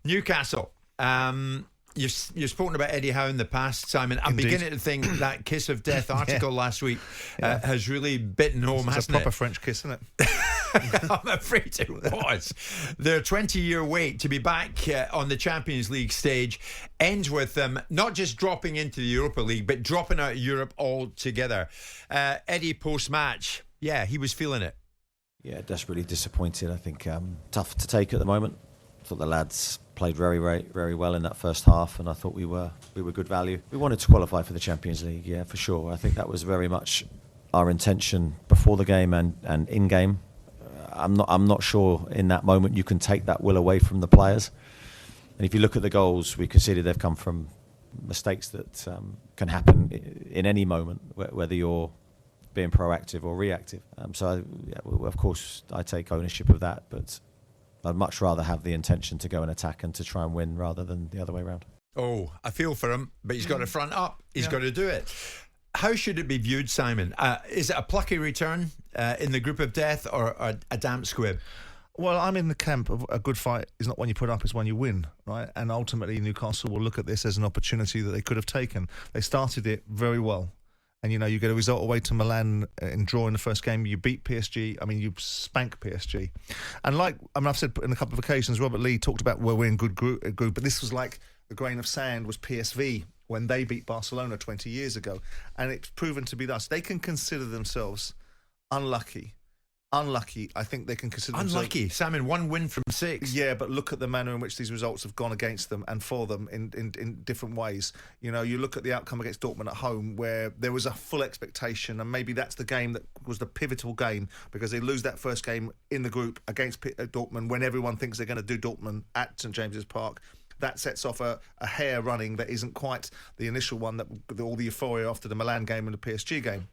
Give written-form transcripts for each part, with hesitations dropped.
Newcastle. You've spoken about Eddie Howe in the past, Simon. I'm beginning to think that kiss of death article last week has really bitten home, hasn't it? It's a proper French kiss, isn't it? I'm afraid it was. Their 20-year wait to be back on the Champions League stage ends with them not just dropping into the Europa League, but dropping out of Europe altogether. Eddie, post-match, he was feeling it. Yeah, desperately disappointed. I think tough to take at the moment. I thought the lads played very, very, very well in that first half, and I thought we were good value. We wanted to qualify for the Champions League, yeah, for sure. I think that was very much our intention before the game and in game. I'm not sure in that moment you can take that will away from the players. And if you look at the goals we conceded, they've come from mistakes that can happen in any moment, whether you're being proactive or reactive. Of course, I take ownership of that, but I'd much rather have the intention to go and attack and to try and win rather than the other way around. Oh, I feel for him, but he's got to front up. He's got to do it. How should it be viewed, Simon? Is it a plucky return in the group of death or a damp squib? Well, I'm in the camp of a good fight is not one you put up, it's one you win, right? And ultimately, Newcastle will look at this as an opportunity that they could have taken. They started it very well. And, you get a result away to Milan and draw in the first game. You beat PSG. I mean, you spank PSG. And I've said in a couple of occasions, Robert Lee talked about we're in good group, but this was like the grain of sand was PSV when they beat Barcelona 20 years ago. And it's proven to be thus. They can consider themselves unlucky. I think they can consider themselves... Unlucky? Simon, 1 win from 6. Yeah, but look at the manner in which these results have gone against them and for them in different ways. You look at the outcome against Dortmund at home where there was a full expectation, and maybe that's the game that was the pivotal game because they lose that first game in the group against Dortmund when everyone thinks they're going to do Dortmund at St James's Park. That sets off a hare running that isn't quite the initial one, that all the euphoria after the Milan game and the PSG game.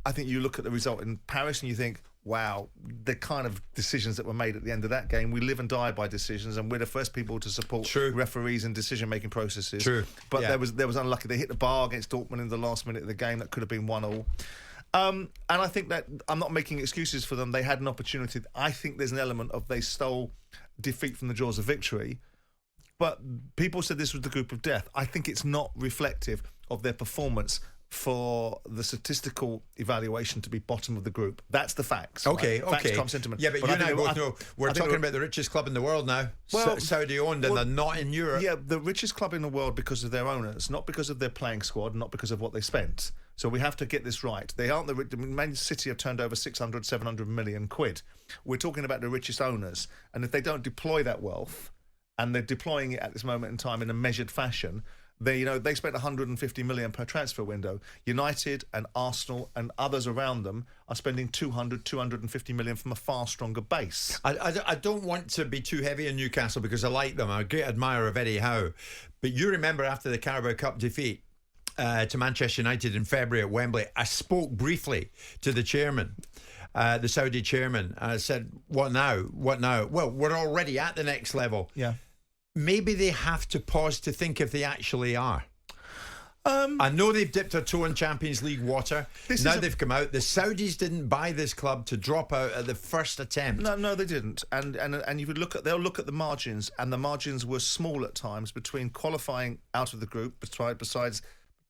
I think you look at the result in Paris and you think, wow, the kind of decisions that were made at the end of that game, we live and die by decisions, and we're the first people to support referees and decision-making processes. True. But there was unlucky. They hit the bar against Dortmund in the last minute of the game. That could have been 1-1. And I think that I'm not making excuses for them. They had an opportunity. I think there's an element of they stole defeat from the jaws of victory. But people said this was the group of death. I think it's not reflective of their performance for the statistical evaluation to be bottom of the group. That's the facts. Okay. Facts trump sentiment. Yeah, but you and I both know we're talking about the richest club in the world now. Well, Saudi-owned, and they're not in Europe. Yeah, the richest club in the world because of their owners, not because of their playing squad, not because of what they spent. So we have to get this right. They aren't the Man City have turned over 600, 700 million quid. We're talking about the richest owners. And if they don't deploy that wealth, and they're deploying it at this moment in time in a measured fashion, they spent 150 million per transfer window. United and Arsenal and others around them are spending 250 million from a far stronger base. I don't want to be too heavy on Newcastle because I like them. I'm a great admirer of Eddie Howe. But you remember after the Carabao Cup defeat to Manchester United in February at Wembley, I spoke briefly to the chairman, the Saudi chairman. I said, what now? Well, we're already at the next level. Yeah. Maybe they have to pause to think if they actually are. I know they've dipped their toe in Champions League water. They've come out. The Saudis didn't buy this club to drop out at the first attempt. No, they didn't. And if you they'll look at the margins, and the margins were small at times between qualifying out of the group, besides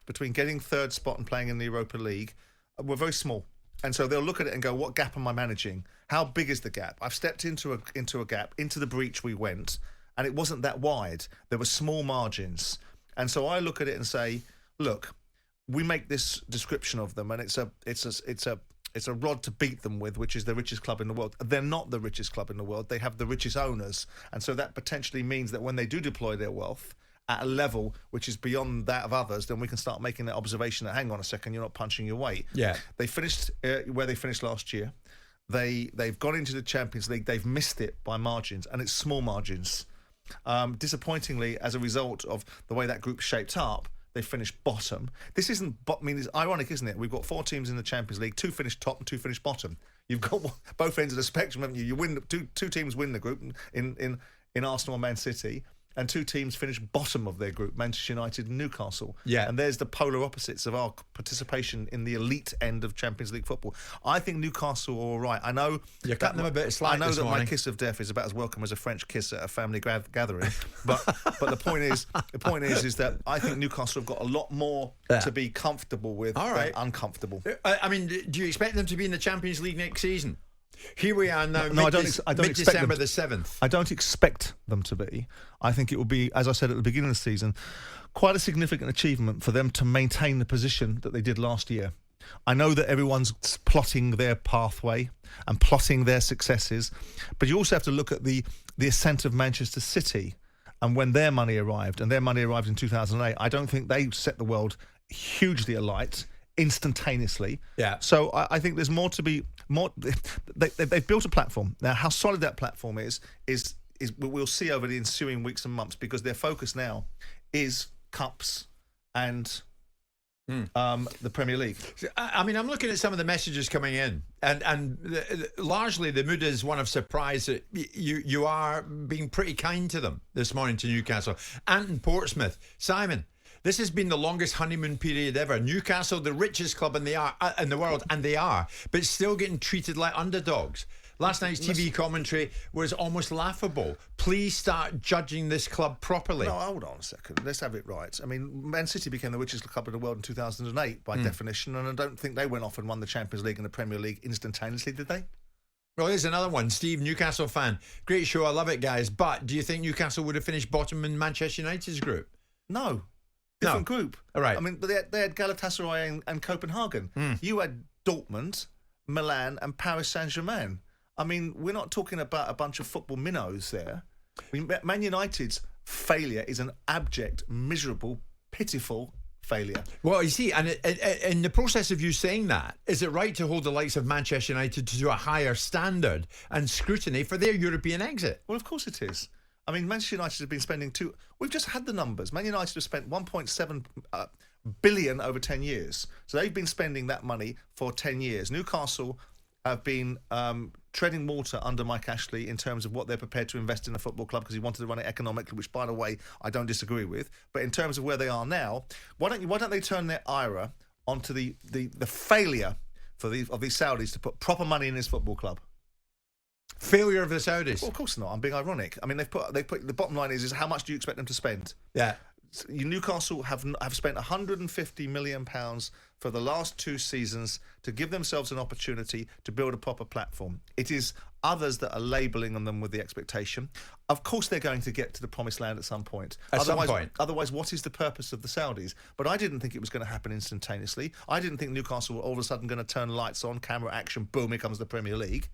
between getting third spot and playing in the Europa League, were very small. And so they'll look at it and go, what gap am I managing? How big is the gap? I've stepped into a gap, into the breach we went. And it wasn't that wide. There were small margins. And so I look at it and say, look, we make this description of them, and it's a rod to beat them with, which is the richest club in the world. They're not the richest club in the world. They have the richest owners. And so that potentially means that when they do deploy their wealth at a level which is beyond that of others, then we can start making that observation that, hang on a second, you're not punching your weight. Yeah. They finished where they finished last year. They've gone into the Champions League. They've missed it by margins, and it's small margins. Disappointingly, as a result of the way that group's shaped up, they finished bottom. This isn't... it's ironic, isn't it? We've got 4 teams in the Champions League, 2 finished top and 2 finished bottom. You've got both ends of the spectrum, haven't you? You win two teams win the group in Arsenal and Man City, and two teams finished bottom of their group, Manchester United and Newcastle. Yeah. And there's the polar opposites of our participation in the elite end of Champions League football. I think Newcastle are all right. I know You're cutting them a bit of slack. I know this that morning. my kiss of death is about as welcome as a French kiss at a family gathering, but the point is that I think Newcastle have got a lot more to be comfortable with than uncomfortable. I mean, do you expect them to be in the Champions League next season? Here we are now, No, I don't expect mid-December them the 7th. I don't expect them to be. I think it will be, as I said at the beginning of the season, quite a significant achievement for them to maintain the position that they did last year. I know that everyone's plotting their pathway and plotting their successes, but you also have to look at the ascent of Manchester City and when their money arrived, and their money arrived in 2008. I don't think they set the world hugely alight instantaneously. Yeah. So I think there's more to be. They've built a platform. Now, how solid that platform is we'll see over the ensuing weeks and months, because their focus now is cups and the Premier League. I mean, I'm looking at some of the messages coming in, and largely the mood is one of surprise that you are being pretty kind to them this morning, to Newcastle. Anton Portsmouth, Simon, this has been the longest honeymoon period ever. Newcastle, the richest club in the world, and they are, but still getting treated like underdogs. Last night's TV commentary was almost laughable. Please start judging this club properly. No, hold on a second. Let's have it right. I mean, Man City became the richest club in the world in 2008 by definition, and I don't think they went off and won the Champions League and the Premier League instantaneously, did they? Well, here's another one. Steve, Newcastle fan. Great show. I love it, guys. But do you think Newcastle would have finished bottom in Manchester United's group? No. Different group. All right. I mean, they had Galatasaray and Copenhagen. You had Dortmund, Milan, and Paris Saint-Germain. I mean, we're not talking about a bunch of football minnows there. I mean, Man United's failure is an abject, miserable, pitiful failure. Well, you see, and in the process of you saying that, is it right to hold the likes of Manchester United to a higher standard and scrutiny for their European exit? Well, of course it is. I mean, Manchester United have been spending we've just had the numbers. Man United have spent 1.7 billion over 10 years. So they've been spending that money for 10 years. Newcastle have been treading water under Mike Ashley in terms of what they're prepared to invest in a football club, because he wanted to run it economically, which, by the way, I don't disagree with. But in terms of where they are now, why don't they turn their ira onto the failure of these Saudis to put proper money in this football club? Failure of the Saudis. Well, of course not. I'm being ironic. I mean, they put the bottom line is how much do you expect them to spend? Yeah. Newcastle have spent £150 million for the last 2 seasons to give themselves an opportunity to build a proper platform. It is others that are labelling on them with the expectation. Of course, they're going to get to the promised land at some point. Otherwise, what is the purpose of the Saudis? But I didn't think it was going to happen instantaneously. I didn't think Newcastle were all of a sudden going to turn lights on, camera action, boom, here comes the Premier League.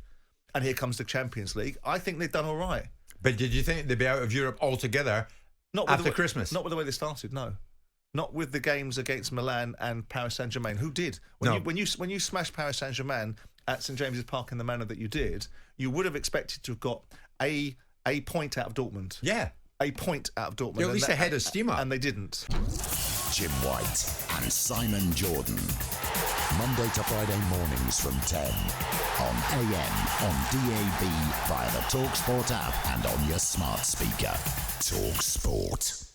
And here comes the Champions League. I think they've done all right. But did you think they'd be out of Europe altogether after Christmas? Not with the way they started, no. Not with the games against Milan and Paris Saint-Germain. Who did? When you smashed Paris Saint-Germain at St James's Park in the manner that you did, you would have expected to have got a point out of Dortmund. Yeah. A point out of Dortmund. At least they had a steamer. And they didn't. Jim White and Simon Jordan. Monday to Friday mornings from 10 on AM, on DAB, via the talkSPORT app and on your smart speaker. talkSPORT.